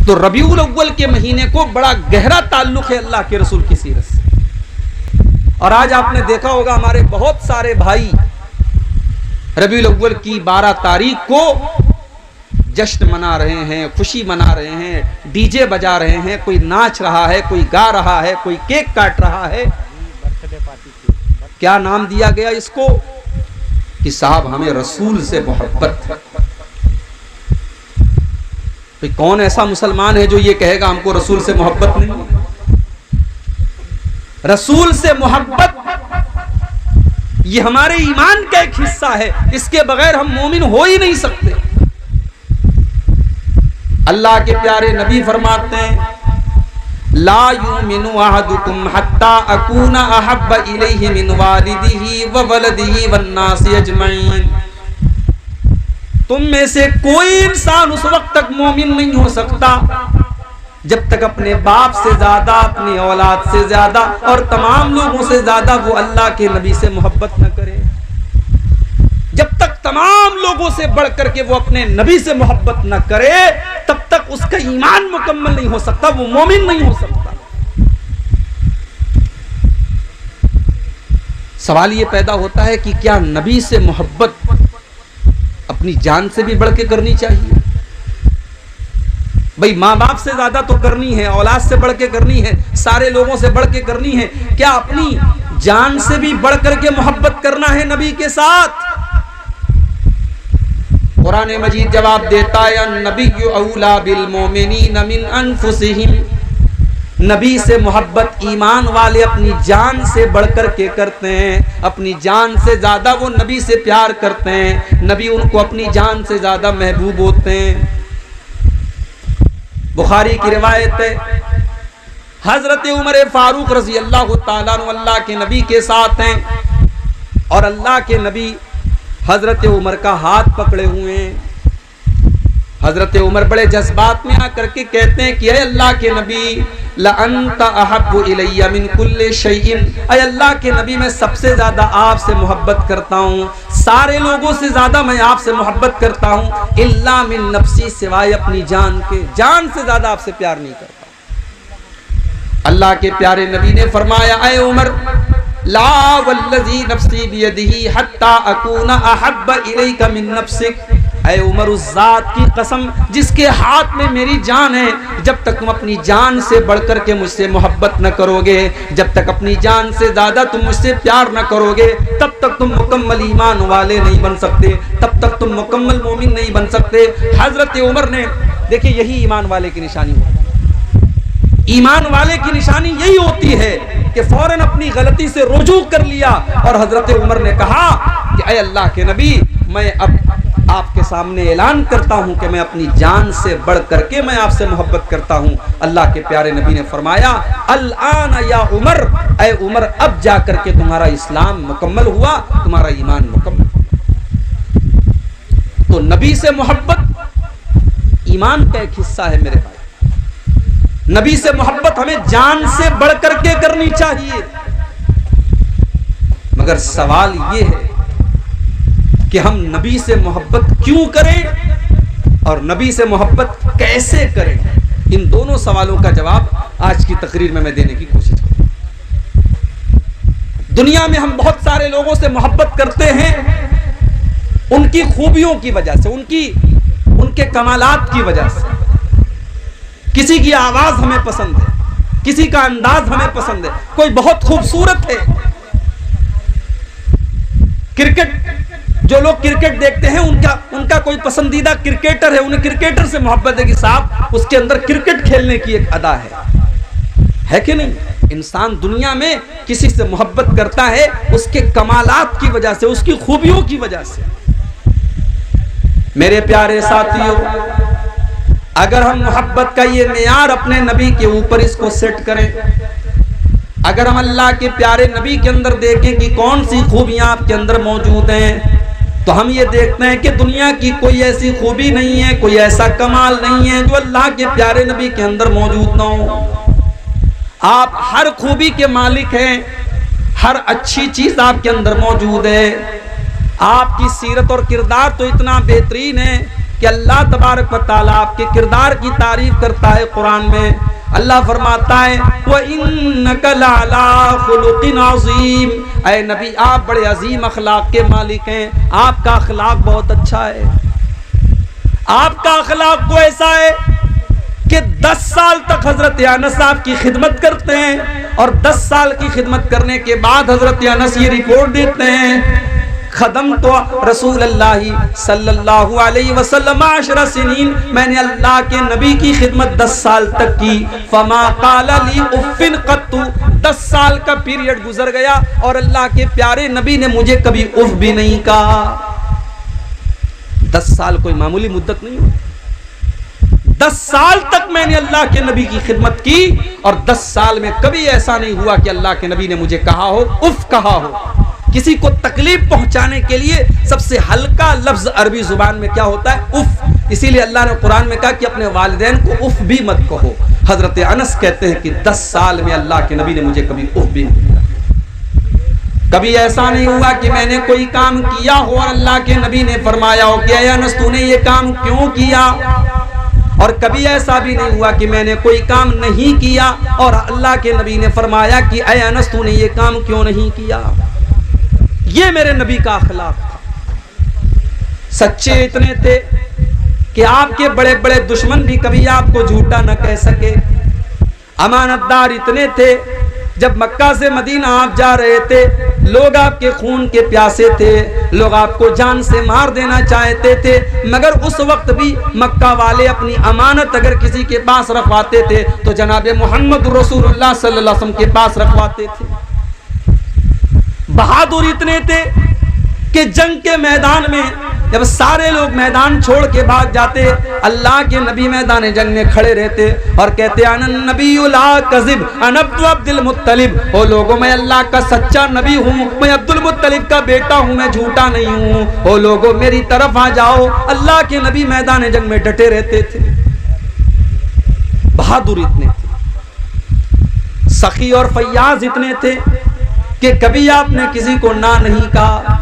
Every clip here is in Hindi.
तो रबीउल अव्वल के महीने को बड़ा गहरा ताल्लुक है अल्लाह के रसूल की सीरत से। और आज आपने देखा होगा हमारे बहुत सारे भाई रबीउल अव्वल की 12 तारीख को जश्न मना रहे हैं, खुशी मना रहे हैं, डीजे बजा रहे हैं, कोई नाच रहा है, कोई गा रहा है, कोई केक काट रहा है। क्या नाम दिया गया इसको कि साहब हमें रसूल से मोहब्बत है। तो कौन ऐसा मुसलमान है जो ये कहेगा हमको रसूल से मोहब्बत नहीं? रसूल से मोहब्बत ये हमारे ईमान का एक हिस्सा है, इसके बगैर हम मोमिन हो ही नहीं सकते। अल्लाह के प्यारे नबी फरमाते हैं ला युमिनु अहदुकुम हत्ता अकूना अहब्बा इलैहि मिन वालिदिही व वलदिही वन्नासि अजमईन। तुम में से कोई इंसान उस वक्त तक मोमिन नहीं हो सकता जब तक अपने बाप से ज्यादा, अपनी औलाद से ज्यादा और तमाम लोगों से ज्यादा वो अल्लाह के नबी से मोहब्बत न करे। जब तक तमाम लोगों से बढ़कर के वो अपने नबी से मोहब्बत न करे तब तक उसका ईमान मुकम्मल नहीं हो सकता, वो मोमिन नहीं हो सकता। सवाल ये पैदा होता है कि क्या नबी से मोहब्बत अपनी जान से भी बढ़ के करनी चाहिए? भाई माँ बाप से ज्यादा तो करनी है, औलाद से बढ़ के करनी है, सारे लोगों से बढ़ के करनी है। क्या अपनी जान से भी बढ़ करके मोहब्बत करना है नबी के साथ? कुरान मजीद जवाब देता है नबिय्यु औला बिल मोमिनीन मिन अनफुसिहिम। नबी से मोहब्बत ईमान वाले अपनी जान से बढ़कर के करते हैं, अपनी जान से ज्यादा वो नबी से प्यार करते हैं, नबी उनको अपनी जान से ज्यादा महबूब होते हैं। बुखारी की रिवायत है हजरत उमर फारूक रजी अल्लाह ताला अन्हु अल्लाह के नबी के साथ हैं और अल्लाह के नबी हजरत उमर का हाथ पकड़े हुए हैं। हजरत उमर बड़े जज्बात में आकर के कहते हैं कि अल्लाह के नबी ला अंता अहब्बु इलैया मिन कुल्li शैइन। अल्लाह के नबी मैं सबसे ज्यादा आपसे मोहब्बत करता हूँ, सारे लोगों से ज्यादा मैं आपसे मोहब्बत करता हूँ, इल्ला मिन नफ्सी सिवाय अपनी जान के, जान से ज्यादा आपसे प्यार नहीं करता। अल्लाह के प्यारे नबी ने फरमाया ऐ उमर ला वल्लज़ी नफ्सी बियदिही हत्ता अकूना अहब्बा इलैका मिन नफ्सिक। ऐ उमर उस जात की कसम जिसके हाथ में मेरी जान है, जब तक तुम अपनी जान से बढ़कर के मुझसे मोहब्बत न करोगे, जब तक अपनी जान से ज्यादा तुम मुझसे प्यार न करोगे, तब तक तुम मुकम्मल ईमान वाले नहीं बन सकते, तब तक तुम मुकम्मल मोमिन नहीं बन सकते। हजरत उमर ने देखिए यही ईमान वाले की निशानी होती है। ईमान वाले की निशानी यही होती है कि फौरन अपनी गलती से रुजू कर लिया और हजरत उमर ने कहा कि ऐ अल्लाह के नबी मैं अब आपके सामने ऐलान करता हूं कि मैं अपनी जान से बढ़ करके मैं आपसे मोहब्बत करता हूं। अल्लाह के प्यारे नबी ने फरमाया अल आन या उमर, ऐ उमर अब जा करके तुम्हारा इस्लाम मुकम्मल हुआ, तुम्हारा ईमान मुकम्मल हुआ। तो नबी से मोहब्बत ईमान का एक हिस्सा है मेरे भाई। नबी से मोहब्बत हमें जान से बढ़ करके करनी चाहिए। मगर सवाल यह है कि हम नबी से मोहब्बत क्यों करें और नबी से मोहब्बत कैसे करें। इन दोनों सवालों का जवाब आज की तकरीर में मैं देने की कोशिश करूंगा। दुनिया में हम बहुत सारे लोगों से मोहब्बत करते हैं उनकी खूबियों की वजह से, उनके कमालात की वजह से। किसी की आवाज हमें पसंद है, किसी का अंदाज हमें पसंद है, कोई बहुत खूबसूरत है। क्रिकेट, जो लोग क्रिकेट देखते हैं उनका कोई पसंदीदा क्रिकेटर है, उन्हें क्रिकेटर से मोहब्बत है कि साहब उसके अंदर क्रिकेट खेलने की एक अदा है कि नहीं। इंसान दुनिया में किसी से मोहब्बत करता है उसके कमालात की वजह से, उसकी खूबियों की वजह से। मेरे प्यारे साथियों, अगर हम मोहब्बत का ये मेयार अपने नबी के ऊपर इसको सेट करें, अगर हम अल्लाह के प्यारे नबी के अंदर देखें कि कौन सी खूबियां आपके अंदर मौजूद हैं, तो हम ये देखते हैं कि दुनिया की कोई ऐसी खूबी नहीं है, कोई ऐसा कमाल नहीं है जो अल्लाह के प्यारे नबी के अंदर मौजूद ना हो। आप हर खूबी के मालिक हैं, हर अच्छी चीज आपके अंदर मौजूद है। आपकी सीरत और किरदार तो इतना बेहतरीन है कि कि अल्लाह तबारक व तआला आपके किरदार की तारीफ करता है कुरान में। अल्लाह फरमाता है व इन्नका लअला खुलुकिन अज़ीम, ऐ नबी आप बड़े अजीम अखलाक के मालिक हैं, आपका अखलाक बहुत अच्छा है। आपका अखलाक को ऐसा है कि 10 साल तक हजरत अनस आपकी खिदमत करते हैं और 10 साल की खिदमत करने के बाद हजरत अनस ये रिपोर्ट देते हैं खदम तो रसूल अल्लाह सल्लल्लाहु अलैहि वसल्लम 10 सिनीन, मैंने अल्लाह के नबी की खिदमत 10 साल तक की। फमा काला ली उफ़िन क़त्तु, 10 साल का पीरियड गुजर गया और अल्लाह के प्यारे नबी ने मुझे कभी उफ भी नहीं कहा। 10 साल कोई मामूली मुद्दत नहीं होती। 10 साल तक मैंने अल्लाह के नबी की खिदमत की और 10 साल में कभी ऐसा नहीं हुआ कि अल्लाह के नबी ने मुझे कहा हो, उफ कहा हो। किसी को तकलीफ पहुंचाने के लिए सबसे हल्का लफ्ज अरबी जुबान में क्या होता है? उफ। इसीलिए अल्लाह ने कुरान में कहा कि अपने वालिदैन को उफ भी मत कहो। हजरत अनस कहते हैं कि 10 साल में अल्लाह के नबी ने मुझे कभी उफ भी नहीं कहा। कभी ऐसा नहीं हुआ कि मैंने कोई काम किया हो और अल्लाह के नबी ने फरमाया हो कि ऐ अनस तूने ये काम क्यों किया, और कभी ऐसा भी नहीं हुआ कि मैंने कोई काम नहीं किया और अल्लाह के नबी ने फरमाया कि ऐ अनस तूने ये काम क्यों नहीं किया। ये मेरे नबी का अखलाक था। सच्चे इतने थे कि आपके बड़े बड़े दुश्मन भी कभी आपको झूठा न कह सके। अमानतदार इतने थे, जब मक्का से मदीना आप जा रहे थे लोग आपके खून के प्यासे थे, लोग आपको जान से मार देना चाहते थे, मगर उस वक्त भी मक्का वाले अपनी अमानत अगर किसी के पास रखवाते थे तो जनाब मोहम्मद रसूलुल्लाह सल्लल्लाहु अलैहि वसल्लम के पास रखवाते थे। बहादुर इतने थे कि जंग के मैदान में जब सारे लोग मैदान छोड़ के भाग जाते, अल्लाह के नबी मैदान जंग में खड़े रहते और कहते अनन नबियुल ला कज़िब अन अब्दुल मुत्तलिब, ओ लोगों मैं अल्लाह का सच्चा नबी हूँ, मैं अब्दुल मुत्तलिब का बेटा हूँ, मैं झूठा नहीं हूँ, ओ लोगों मेरी तरफ आ जाओ। अल्लाह के नबी मैदान जंग में डटे रहते थे। बहादुर इतने थे। सखी और फैयाज इतने थे कि कभी आपने किसी को ना नहीं कहा।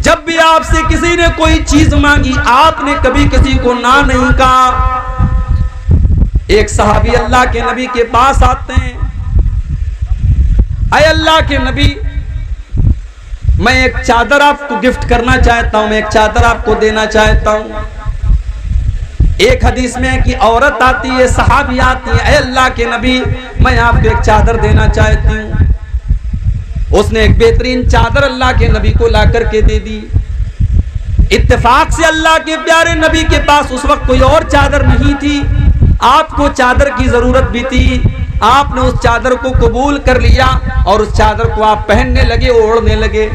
जब भी आपसे किसी ने कोई चीज मांगी आपने कभी किसी को ना नहीं कहा। एक सहाबी अल्लाह के नबी के पास आते हैं, अय अल्लाह के नबी मैं एक चादर आपको गिफ्ट करना चाहता हूं, मैं एक चादर आपको देना चाहता हूं। एक हदीस में कि औरत आती है, सहाबी आती है, अय अल्लाह के नबी मैं आपको एक चादर देना चाहती हूं। उसने एक बेहतरीन चादर अल्लाह के नबी को ला करके दे दी। इत्तेफाक से अल्लाह के प्यारे नबी के पास उस वक्त कोई और चादर नहीं थी, आपको चादर की जरूरत भी थी। आपने उस चादर को कबूल कर लिया और उस चादर को आप पहनने लगे, ओढ़ने लगे।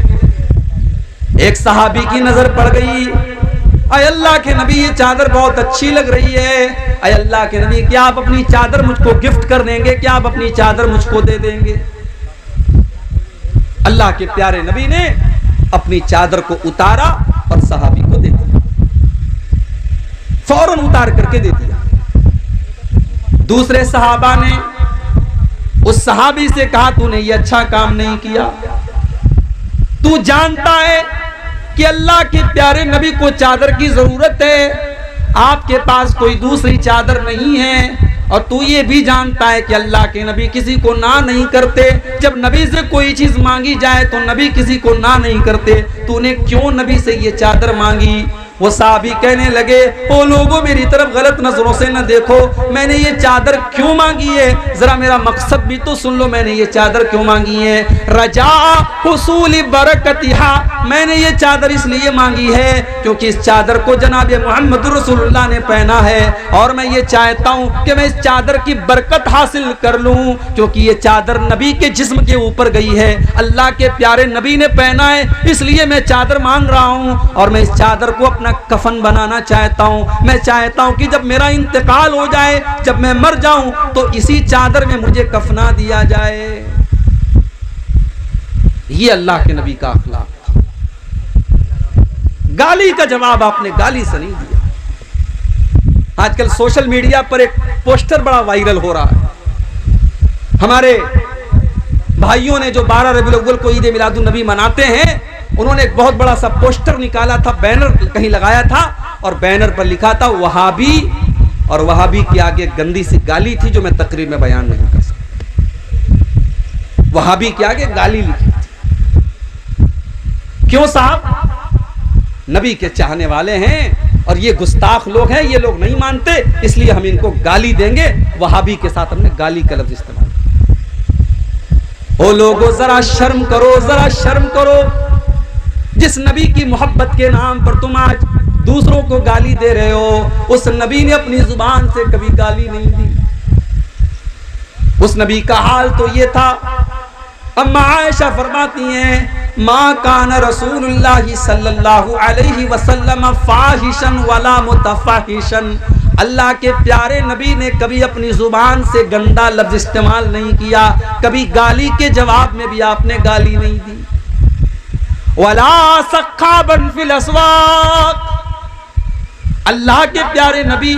एक सहाबी की नजर पड़ गई, अय अल्लाह के नबी ये चादर बहुत अच्छी लग रही है। अय अल्लाह के नबी क्या आप अपनी चादर मुझको गिफ्ट कर देंगे, क्या आप अपनी चादर मुझको दे देंगे? अल्लाह के प्यारे नबी ने अपनी चादर को उतारा और सहाबी को दे दिया, फौरन उतार करके दे दिया। दूसरे सहाबा ने उस सहाबी से कहा तूने ये अच्छा काम नहीं किया, तू जानता है कि अल्लाह के प्यारे नबी को चादर की जरूरत है, आपके पास कोई दूसरी चादर नहीं है, और तू ये भी जानता है कि अल्लाह के नबी किसी को ना नहीं करते। जब नबी से कोई चीज मांगी जाए तो नबी किसी को ना नहीं करते, तूने क्यों नबी से ये चादर मांगी? वो साहबी कहने लगे ओ लोगों मेरी तरफ गलत नजरों से न देखो, मैंने ये चादर क्यों मांगी है जरा मेरा मकसद भी तो सुन लो, मैंने ये चादर क्यों मांगी है। रजा हुसूल बरकतिहा, मैंने ये चादर इसलिए मांगी है क्योंकि इस चादर को जनाब मोहम्मद रसूलुल्लाह ने पहना है और मैं ये चाहता हूँ कि मैं इस चादर की बरकत हासिल कर लूँ, क्योंकि ये चादर नबी के जिस्म के ऊपर गई है, अल्लाह के प्यारे नबी ने पहना है, इसलिए मैं चादर मांग रहा हूँ और मैं इस चादर को अपना कफन बनाना चाहता हूं। मैं चाहता हूं कि जब मेरा इंतकाल हो जाए, जब मैं मर जाऊं तो इसी चादर में मुझे कफना दिया जाए। ये अल्लाह के नबी का अखलाक था। गाली का जवाब आपने गाली से नहीं दिया। आजकल सोशल मीडिया पर एक पोस्टर बड़ा वायरल हो रहा है। हमारे भाइयों ने जो 12 रबीउल अव्वल को ईद मिलादुन नबी मनाते हैं, उन्होंने एक बहुत बड़ा सा पोस्टर निकाला था, बैनर कहीं लगाया था और बैनर पर लिखा था वहाबी, और वहाबी के आगे गंदी सी गाली थी जो मैं तकरीर में बयान नहीं कर सकता। वहाबी के आगे गाली लिखी थी। क्यों साहब? नबी के चाहने वाले हैं और ये गुस्ताख लोग हैं, ये लोग नहीं मानते, इसलिए हम इनको गाली देंगे। वहाबी के साथ हमने गाली का लफ्ज इस्तेमाल। ओ लोगों, जरा शर्म करो, जरा शर्म करो। जिस नबी की मोहब्बत के नाम पर तुम आज दूसरों को गाली दे रहे हो, उस नबी ने अपनी जुबान से कभी गाली नहीं दी। उस नबी का हाल तो ये था। अम्मा आयशा फरमाती हैं, मा कान रसूलुल्लाह सल्लल्लाहु अलैहि वसल्लम फाहिशन वला मुतफाहिशन। अल्लाह के प्यारे नबी ने कभी अपनी जुबान से गंदा लफ्ज इस्तेमाल नहीं किया, कभी गाली के जवाब में भी आपने गाली नहीं दी। वला सख्खाबन फिल अस्वाक। अल्लाह के प्यारे नबी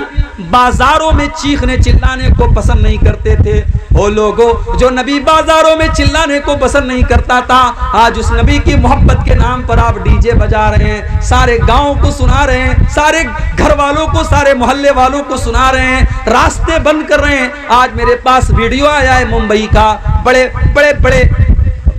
बाजारों में चीखने चिल्लाने को पसंद नहीं करते थे। ओ लोगों, जो नबी बाजारों में चिल्लाने को पसंद नहीं करता था, आज उस नबी की मोहब्बत के नाम पर आप डीजे बजा रहे हैं, सारे गांव को सुना रहे हैं, सारे घर वालों को, सारे मोहल्ले वालों को सुना रहे हैं, रास्ते बंद कर रहे हैं। आज मेरे पास वीडियो आया है मुंबई का, बड़े बड़े बड़े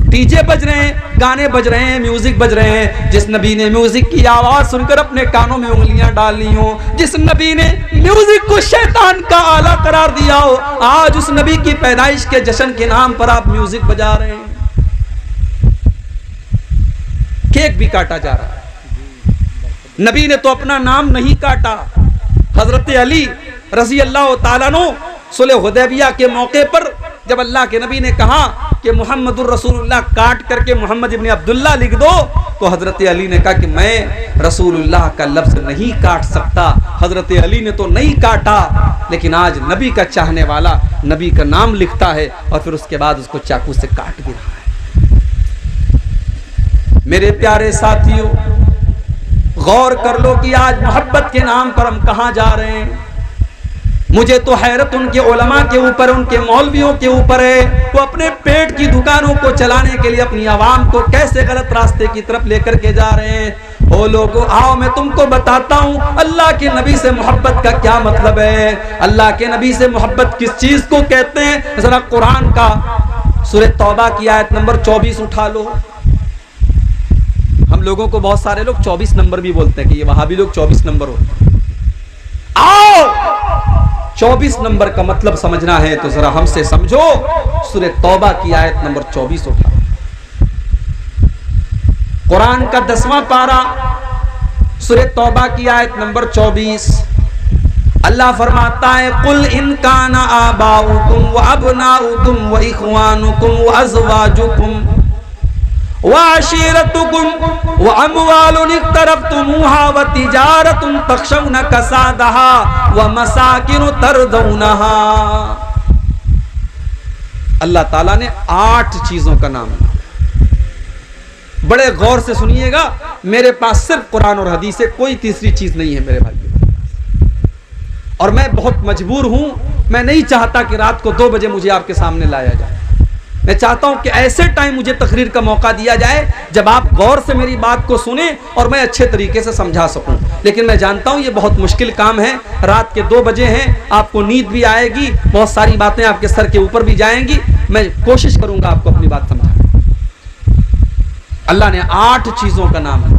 डीजे बज रहे हैं, गाने बज रहे हैं, म्यूजिक बज रहे हैं। जिस नबी ने म्यूजिक की आवाज सुनकर अपने कानों में उंगलियां डाल ली हो, जिस नबी ने म्यूजिक को शैतान का आला करार दिया हो, आज उस नबी की पैदाइश के जश्न के नाम पर आप म्यूजिक बजा रहे हैं। केक भी काटा जा रहा है। नबी ने तो अपना नाम नहीं काटा। हजरत अली रजी अल्लाह ताला अन्हु सुलह हुदैबिया के मौके पर जब अल्लाह के नबी ने कहा कि मुहम्मदुर रसूलुल्लाह काट करके मोहम्मद इब्न अब्दुल्ला लिख दो, तो हजरत अली ने कहा कि मैं रसूलुल्लाह का लफ्ज नहीं काट सकता। हजरत अली ने तो नहीं काटा, लेकिन आज नबी का चाहने वाला नबी का नाम लिखता है और फिर उसके बाद उसको चाकू से काट भी रहा है। मेरे प्यारे साथियों, गौर कर लो कि आज मोहब्बत के नाम पर हम कहां जा रहे हैं। मुझे तो हैरत उनके उलमा के ऊपर, उनके मौलवियों के ऊपर है। वो अपने पेट की दुकानों को चलाने के लिए अपनी आवाम को कैसे गलत रास्ते की तरफ लेकर के जा रहे हैं। ओ लोगों, आओ मैं तुमको बताता हूँ अल्लाह के नबी से मोहब्बत का क्या मतलब है। अल्लाह के नबी से मोहब्बत किस चीज को कहते हैं, जरा कुरान का सूरह तौबा की आयत नंबर 24 उठा लो। हम लोगों को बहुत सारे लोग 24 नंबर भी बोलते हैं कि ये वहाबी लोग 24 नंबर होते हैं। आओ 24 नंबर का मतलब समझना है तो जरा हमसे समझो। सूरह तौबा की आयत नंबर 24 उठा। कुरान का 10वां पारा, सूरह तौबा की आयत नंबर 24। अल्लाह फरमाता है, कुल इन काना आबाउकुम व अबनाउकुम व इख्वानुकुम व अज़वाजुकुम व अशीरतुकुम व अमवालुन इक़्तरफ़्तुमूहा व तिजारतुन तख़शौना कसादहा व मसाकिनु तरदौनहा। अल्लाह ताला ने 8 चीजों का नाम लिया। बड़े गौर से सुनिएगा, मेरे पास सिर्फ कुरान और हदीस है, कोई तीसरी चीज नहीं है मेरे भाइयों। और मैं बहुत मजबूर हूं, मैं नहीं चाहता कि रात को 2 बजे मुझे आपके सामने लाया जाए। मैं चाहता हूं कि ऐसे टाइम मुझे तकरीर का मौका दिया जाए जब आप गौर से मेरी बात को सुने और मैं अच्छे तरीके से समझा सकूं। लेकिन मैं जानता हूं ये बहुत मुश्किल काम है। रात के 2 बजे हैं, आपको नींद भी आएगी, बहुत सारी बातें आपके सर के ऊपर भी जाएंगी। मैं कोशिश करूंगा आपको अपनी बात समझाने। अल्लाह ने 8 चीजों का नाम है।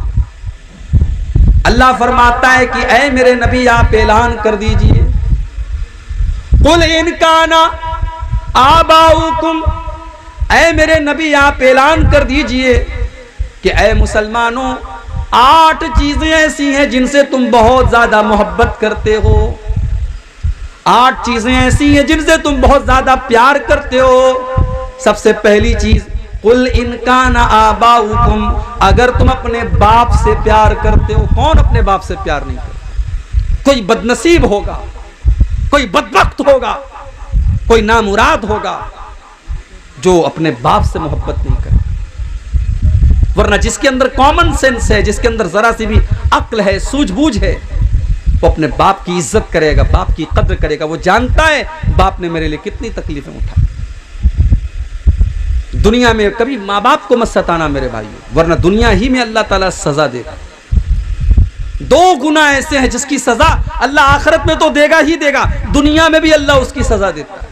अल्लाह फरमाता है कि ऐ मेरे नबी आप ऐलान कर दीजिए, कुल इन काना आबाउकुम, ऐ मेरे नबी आप ऐलान कर दीजिए कि ऐ मुसलमानों 8 चीजें ऐसी हैं जिनसे तुम बहुत ज्यादा मोहब्बत करते हो। 8 चीजें ऐसी हैं जिनसे तुम बहुत ज्यादा प्यार करते हो। सबसे पहली चीज, कुल इनकान आबाउकुम, अगर तुम अपने बाप से प्यार करते हो। कौन अपने बाप से प्यार नहीं करता? कोई बदनसीब होगा, कोई बदबख्त होगा, कोई नामुराद होगा जो अपने बाप से मोहब्बत नहीं करे। वरना जिसके अंदर कॉमन सेंस है, जिसके अंदर जरा सी भी अक्ल है, सूझबूझ है, वो अपने बाप की इज्जत करेगा, बाप की कद्र करेगा। वो जानता है बाप ने मेरे लिए कितनी तकलीफें उठाई। दुनिया में कभी माँ बाप को मत सताना मेरे भाइयों, वरना दुनिया ही में अल्लाह ताला सजा देगा। दो गुनाह ऐसे हैं जिसकी सजा अल्लाह आखिरत में तो देगा ही देगा, दुनिया में भी अल्लाह उसकी सजा देता है।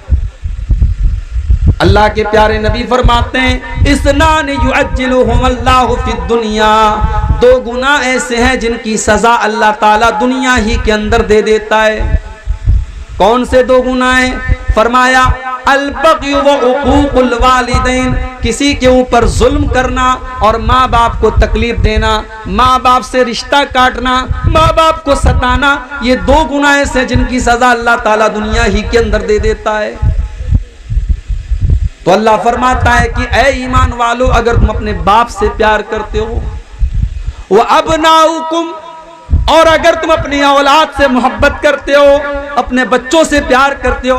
अल्लाह के प्यारे नबी फरमाते हैं इसनान युअज्जिलुहुम अल्लाहु फिद दुनिया, दो गुनाह ऐसे हैं जिनकी सजा अल्लाह ताला दुनिया ही के अंदर दे देता है। कौन से दो गुनाह हैं? फरमाया अल बग़य व उक़ूक़ुल वालिदैन, किसी के ऊपर जुल्म करना और माँ बाप को तकलीफ देना, माँ बाप से रिश्ता काटना, माँ बाप को सताना, ये दो गुनाह ऐसे हैं जिनकी सजा अल्लाह ताला दुनिया ही के अंदर दे देता है। तो अल्लाह फरमाता है कि ऐ ईमान वालों, अगर तुम अपने बाप से प्यार करते हो, वह अबनाउकुम, और अगर तुम अपनी औलाद से मोहब्बत करते हो, अपने बच्चों से प्यार करते हो,